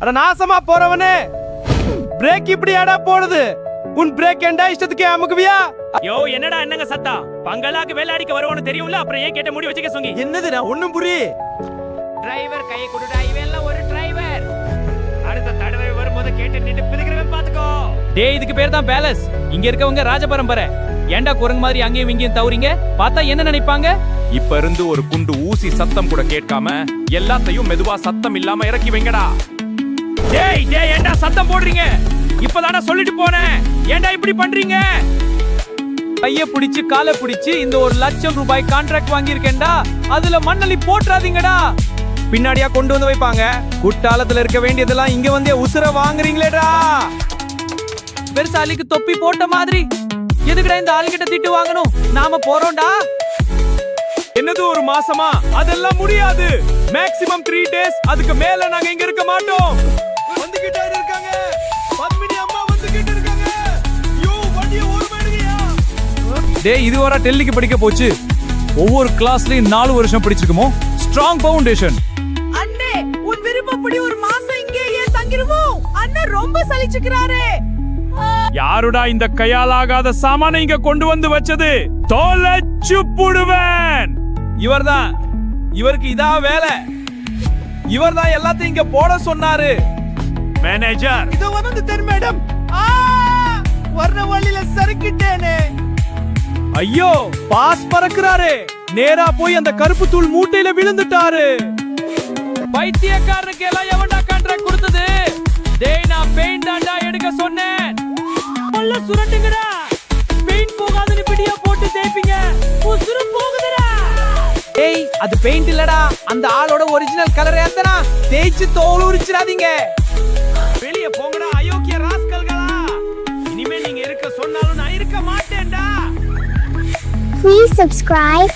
அட நாசமா போறவனே, பிரேக் இப்படி அடா போடுது. உன் பிரேக் ஏண்டா இஷ்டத்துக்கு அமுக்குவியா? யோ என்னடா என்னங்க சத்தா? பங்களாக்கு வேலை அடிக்க வருவோன்னு தெரியும்ல, அப்புறம் ஏன் கேட்ட முடி வச்சுக்க சொங்கி? என்னது நான் ஒண்ணும் புரிய. டிரைவர் கையை கொடுடா, இவெல்லாம் ஒரு டிரைவர். அடுத்த தடவை வரும்போது கேட்டு நின்னு பிதுக்கிறவன் பாத்துக்கோ. டேய் இதுக்கு பேர் தான் பேலஸ். இங்க இருக்கவங்க ராஜ பரம்பரை. ஏண்டா குரங்கு மாதிரி அங்கேயும் இங்கேயும் தவறீங்க? பார்த்தா என்ன நினைப்பாங்க? இப்ப இருந்து ஒரு குண்டு ஊசி சத்தம் கூட கேட்காம எல்லாத்தையும் மெதுவா சத்தம் இல்லாம இறக்கி வைங்கடா. டேய் டேய் ஏண்டா சத்தம் போடுறீங்க? இப்பதானே சொல்லிட்டு போனேன், ஏண்டா இப்படி பண்றீங்க? கைய பிடிச்சு காலை பிடிச்சு இந்த 1,00,000 ரூபாய் கான்ட்ராக்ட் வாங்கியிருக்கேன்டா, அதுல மண்ணலி போட்றாதீங்கடா. பின்னாடியா கொண்டு வந்து வைப்பாங்க. குட்டாலத்துல இருக்க வேண்டியதெல்லாம் இங்க வந்து உசுர வாங்குறீங்களேடா. பெருசாலிக்கு தொப்பி போட்ட மாதிரி எதுக்குடா இந்த ஆளுகிட்ட திட்டு வாங்கணும்? நாம போறோம்டா. என்னது ஒரு மாசமா? அதெல்லாம் முடியாது. Maximum 3 days. அதுக்கு மேல நாங்க இங்க இருக்க மாட்டோம். வந்துகிட்டே இருக்காங்க. பத்மினி அம்மா வந்துகிட்டு இருக்காங்க. யோ வண்டிய ஓரமாடுங்கயா. டேய் இது வர டெல்லிக்கு படிக்க போச்சு. ஒவ்வொரு கிளாஸ்லயும் 4 வருஷம் படிச்சிருக்குமோ. Strong foundation. அண்ணே உன் விருப்பப்படி ஒரு மாசம் இங்கேயே தங்கிருவோம். அண்ணன் ரொம்ப சலிச்சுக்கிறாரே. யாருடா இந்த கையாலாகாத சாமான இங்க கொண்டு வந்து வச்சது? தோலச்சு புடுவேன். இவர்தான். இவருக்கு இதா வேலை. இவர்தான் எல்லாத்தையும் இங்க போட சொன்னாரு. மேனேஜர் இதோ வந்து மேடம். வர்ற வழியில சறுக்கிட்டேனே. ஐயோ பாஸ் பறக்குறாரு. நேரா போய் அந்த கருப்பு தூள் மூட்டையில விழுந்துட்டாரு. பைத்தியக்காரனுக்கு எல்லாம் எவன்டா கான்ட்ராக்ட் கொடுத்தது? டேய் நான் பெயிண்ட் தான்டா எடுக்க சொன்னேன். கொல்ல சுரண்டுங்கடா. பெயிண்ட் போகாதுன்னு பிடியா போட்டு தேய்ப்பீங்க. உசுரு போகுதுடா. ஏய் அது பெயிண்ட் இல்லடா, அந்த ஆளோட ஒரிஜினல் கலர் ஏத்தனா. தேய்ச்சு தோல் உரிச்சிராதீங்க. வெளிய போங்கடா அயோக்கிய ராஸ்கல்களா. இனிமே நீங்க இருக்க சொன்னாலும் நான் இருக்க மாட்டேன்டா. Please subscribe,